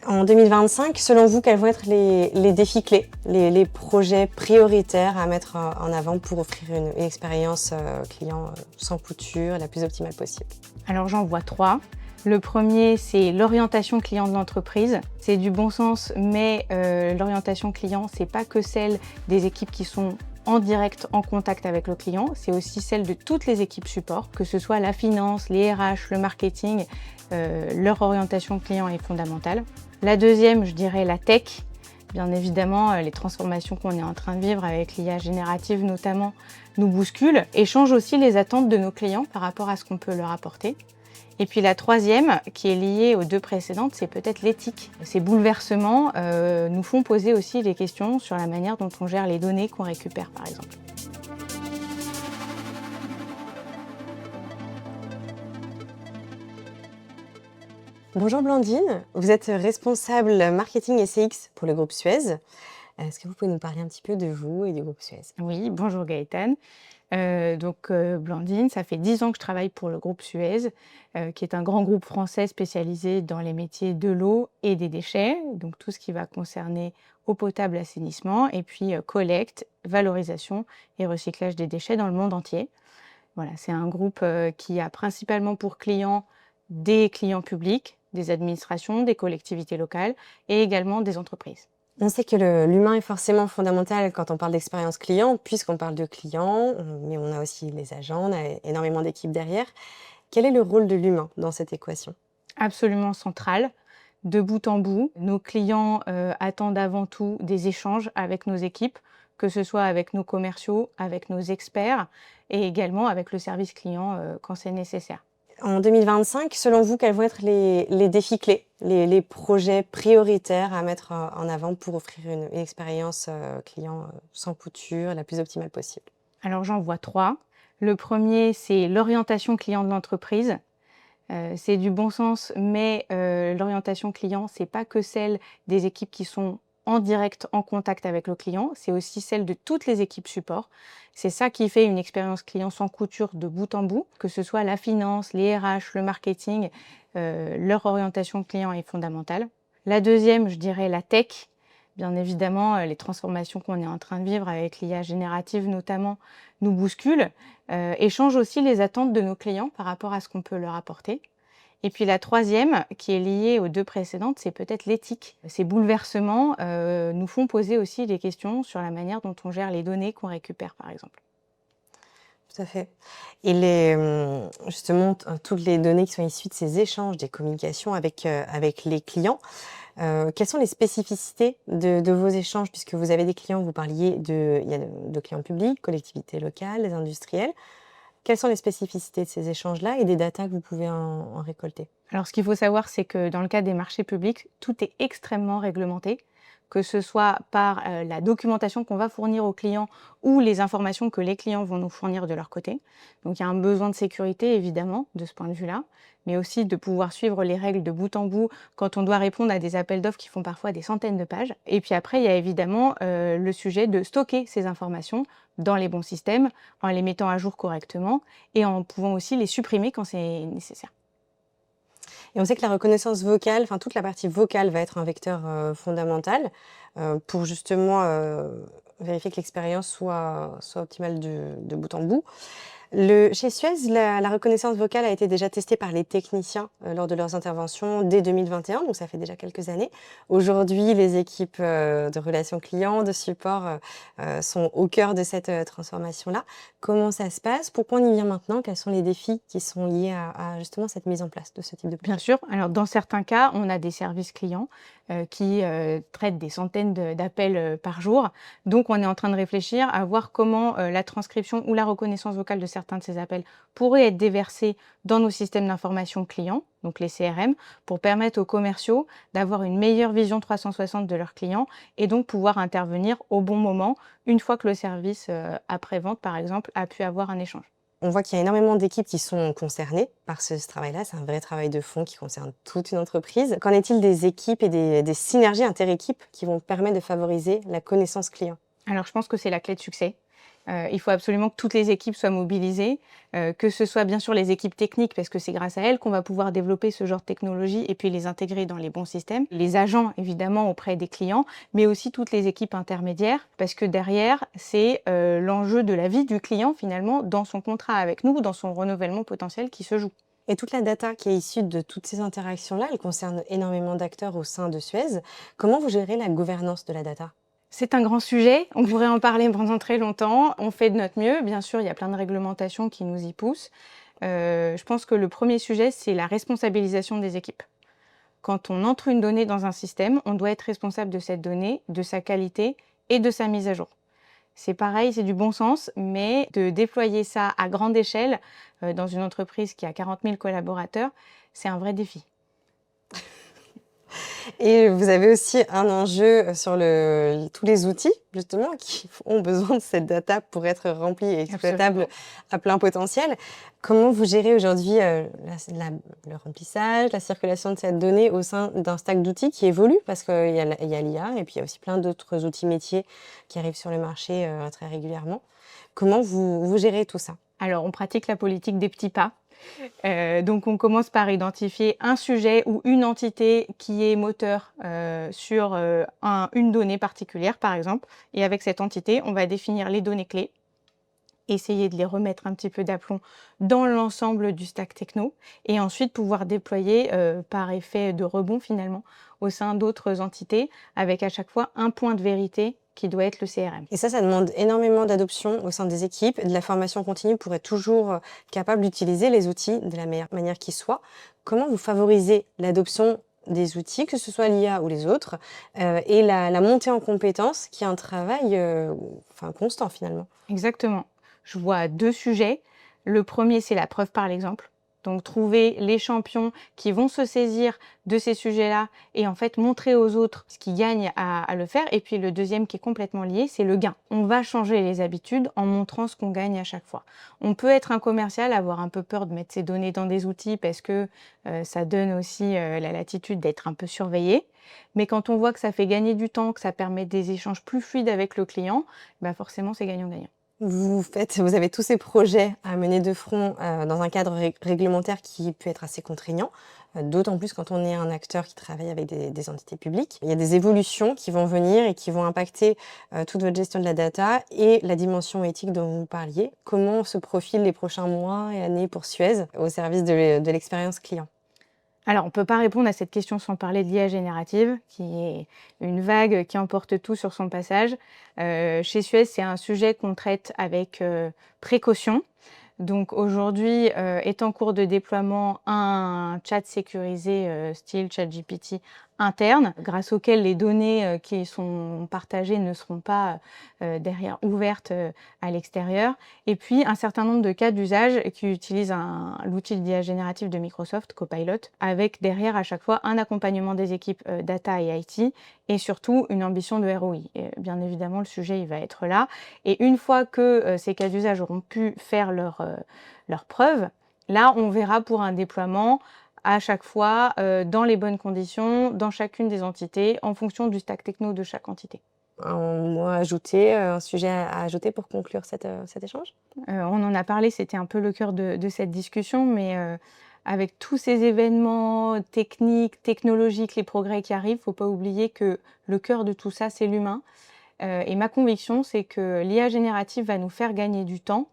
En 2025, selon vous, quels vont être les défis clés, les projets prioritaires à mettre en avant pour offrir une expérience client sans couture, la plus optimale possible? Alors j'en vois trois. Le premier, c'est l'orientation client de l'entreprise. C'est du bon sens, mais l'orientation client, c'est pas que celle des équipes qui sont en direct, en contact avec le client, c'est aussi celle de toutes les équipes support, que ce soit la finance, les RH, le marketing, leur orientation client est fondamentale. La deuxième, je dirais la tech. Bien évidemment, les transformations qu'on est en train de vivre avec l'IA générative notamment nous bousculent et changent aussi les attentes de nos clients par rapport à ce qu'on peut leur apporter. Et puis la troisième, qui est liée aux deux précédentes, c'est peut-être l'éthique. Ces bouleversements nous font poser aussi des questions sur la manière dont on gère les données qu'on récupère, par exemple. Bonjour Blandine, vous êtes responsable marketing et CX pour le groupe Suez. Est-ce que vous pouvez nous parler un petit peu de vous et du groupe Suez? Oui, bonjour Gaëtane. Blandine, ça fait 10 ans que je travaille pour le groupe Suez, qui est un grand groupe français spécialisé dans les métiers de l'eau et des déchets, donc tout ce qui va concerner eau potable, assainissement, et puis collecte, valorisation et recyclage des déchets dans le monde entier. Voilà, c'est un groupe qui a principalement pour clients des clients publics, des administrations, des collectivités locales et également des entreprises. On sait que l'humain est forcément fondamental quand on parle d'expérience client, puisqu'on parle de clients, mais on a aussi les agents, on a énormément d'équipes derrière. Quel est le rôle de l'humain dans cette équation? Absolument central, de bout en bout. Nos clients attendent avant tout des échanges avec nos équipes, que ce soit avec nos commerciaux, avec nos experts et également avec le service client quand c'est nécessaire. En 2025, selon vous, quels vont être les défis clés, les projets prioritaires à mettre en avant pour offrir une expérience client sans couture, la plus optimale possible? Alors j'en vois trois. Le premier, c'est l'orientation client de l'entreprise. C'est du bon sens, mais l'orientation client, c'est pas que celle des équipes qui sont en direct, en contact avec le client, c'est aussi celle de toutes les équipes support. C'est ça qui fait une expérience client sans couture de bout en bout, que ce soit la finance, les RH, le marketing, leur orientation client est fondamentale. La deuxième, je dirais la tech. Bien évidemment, les transformations qu'on est en train de vivre avec l'IA générative notamment nous bousculent et changent aussi les attentes de nos clients par rapport à ce qu'on peut leur apporter. Et puis la troisième, qui est liée aux deux précédentes, c'est peut-être l'éthique. Ces bouleversements nous font poser aussi des questions sur la manière dont on gère les données qu'on récupère, par exemple. Tout à fait. Et justement, toutes les données qui sont issues de ces échanges, des communications avec les clients, quelles sont les spécificités de vos échanges? Puisque vous avez des clients, vous parliez il y a de clients publics, collectivités locales, les industriels. Quelles sont les spécificités de ces échanges-là et des datas que vous pouvez en récolter? Alors ce qu'il faut savoir, c'est que dans le cadre des marchés publics, tout est extrêmement réglementé, que ce soit par la documentation qu'on va fournir aux clients ou les informations que les clients vont nous fournir de leur côté. Donc il y a un besoin de sécurité évidemment de ce point de vue-là, mais aussi de pouvoir suivre les règles de bout en bout quand on doit répondre à des appels d'offres qui font parfois des centaines de pages. Et puis après, il y a évidemment le sujet de stocker ces informations dans les bons systèmes, en les mettant à jour correctement et en pouvant aussi les supprimer quand c'est nécessaire. Et on sait que la reconnaissance vocale, enfin toute la partie vocale va être un vecteur fondamental pour justement vérifier que l'expérience soit optimale de bout en bout. Chez Suez, la reconnaissance vocale a été déjà testée par les techniciens lors de leurs interventions dès 2021, donc ça fait déjà quelques années. Aujourd'hui, les équipes de relations clients, de support sont au cœur de cette transformation-là. Comment ça se passe? Pourquoi on y vient maintenant? Quels sont les défis qui sont liés à justement cette mise en place de ce type de projet? Bien sûr, alors dans certains cas, on a des services clients qui traitent des centaines d'appels par jour. Donc on est en train de réfléchir à voir comment la transcription ou la reconnaissance vocale de certains de ces appels pourrait être déversée dans nos systèmes d'information clients, donc les CRM, pour permettre aux commerciaux d'avoir une meilleure vision 360 de leurs clients et donc pouvoir intervenir au bon moment, une fois que le service après-vente, par exemple, a pu avoir un échange. On voit qu'il y a énormément d'équipes qui sont concernées par ce travail-là. C'est un vrai travail de fond qui concerne toute une entreprise. Qu'en est-il des équipes et des synergies inter-équipes qui vont permettre de favoriser la connaissance client? Alors je pense que c'est la clé de succès. Il faut absolument que toutes les équipes soient mobilisées, que ce soit bien sûr les équipes techniques, parce que c'est grâce à elles qu'on va pouvoir développer ce genre de technologie et puis les intégrer dans les bons systèmes. Les agents, évidemment, auprès des clients, mais aussi toutes les équipes intermédiaires, parce que derrière, c'est l'enjeu de la vie du client, finalement, dans son contrat avec nous, dans son renouvellement potentiel qui se joue. Et toute la data qui est issue de toutes ces interactions-là, elle concerne énormément d'acteurs au sein de Suez. Comment vous gérez la gouvernance de la data? C'est un grand sujet, on pourrait en parler pendant très longtemps. On fait de notre mieux, bien sûr, il y a plein de réglementations qui nous y poussent. Je pense que le premier sujet, c'est la responsabilisation des équipes. Quand on entre une donnée dans un système, on doit être responsable de cette donnée, de sa qualité et de sa mise à jour. C'est pareil, c'est du bon sens, mais de déployer ça à grande échelle, dans une entreprise qui a 40 000 collaborateurs, c'est un vrai défi. Et vous avez aussi un enjeu sur tous les outils, justement, qui ont besoin de cette data pour être remplis et exploitables à plein potentiel. Comment vous gérez aujourd'hui le remplissage, la circulation de cette donnée au sein d'un stack d'outils qui évolue? Parce qu'il y a l'IA et puis il y a aussi plein d'autres outils métiers qui arrivent sur le marché très régulièrement. Comment vous gérez tout ça? Alors, on pratique la politique des petits pas. Donc on commence par identifier un sujet ou une entité qui est moteur sur une donnée particulière, par exemple. Et avec cette entité, on va définir les données clés, essayer de les remettre un petit peu d'aplomb dans l'ensemble du stack techno, et ensuite pouvoir déployer par effet de rebond finalement au sein d'autres entités, avec à chaque fois un point de vérité qui doit être le CRM. Et ça demande énormément d'adoption au sein des équipes, de la formation continue pour être toujours capable d'utiliser les outils de la meilleure manière qui soit. Comment vous favorisez l'adoption des outils, que ce soit l'IA ou les autres, et la montée en compétences, qui est un travail constant finalement? Exactement. Je vois deux sujets. Le premier, c'est la preuve par l'exemple. Donc trouver les champions qui vont se saisir de ces sujets-là et en fait montrer aux autres ce qu'ils gagnent à le faire. Et puis le deuxième qui est complètement lié, c'est le gain. On va changer les habitudes en montrant ce qu'on gagne à chaque fois. On peut être un commercial, avoir un peu peur de mettre ses données dans des outils parce que ça donne aussi la latitude d'être un peu surveillé. Mais quand on voit que ça fait gagner du temps, que ça permet des échanges plus fluides avec le client, bah forcément c'est gagnant-gagnant. Vous avez tous ces projets à mener de front dans un cadre réglementaire qui peut être assez contraignant, d'autant plus quand on est un acteur qui travaille avec des entités publiques. Il y a des évolutions qui vont venir et qui vont impacter toute votre gestion de la data et la dimension éthique dont vous parliez. Comment se profilent les prochains mois et années pour Suez au service de l'expérience client? Alors, on ne peut pas répondre à cette question sans parler de l'IA générative, qui est une vague qui emporte tout sur son passage. Chez Suez, c'est un sujet qu'on traite avec précaution. Donc aujourd'hui est en cours de déploiement un chat sécurisé style ChatGPT interne, grâce auquel les données qui sont partagées ne seront pas derrière ouvertes à l'extérieur. Et puis un certain nombre de cas d'usage qui utilisent l'outil d'IA générative de Microsoft, Copilot, avec derrière à chaque fois un accompagnement des équipes data et IT, et surtout une ambition de ROI. Et bien évidemment, le sujet il va être là. Et une fois que ces cas d'usage auront pu faire leurs preuves, là on verra pour un déploiement à chaque fois dans les bonnes conditions, dans chacune des entités, en fonction du stack techno de chaque entité. Un mot à ajouter, un sujet à ajouter pour conclure cet échange? On en a parlé, c'était un peu le cœur de cette discussion, mais avec tous ces événements techniques, technologiques, les progrès qui arrivent, il ne faut pas oublier que le cœur de tout ça, c'est l'humain. Et ma conviction, c'est que l'IA générative va nous faire gagner du temps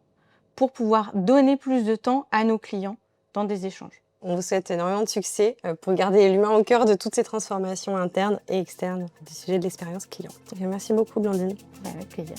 pour pouvoir donner plus de temps à nos clients dans des échanges. On vous souhaite énormément de succès pour garder l'humain au cœur de toutes ces transformations internes et externes du sujet de l'expérience client. Merci beaucoup, Blandine. Avec plaisir.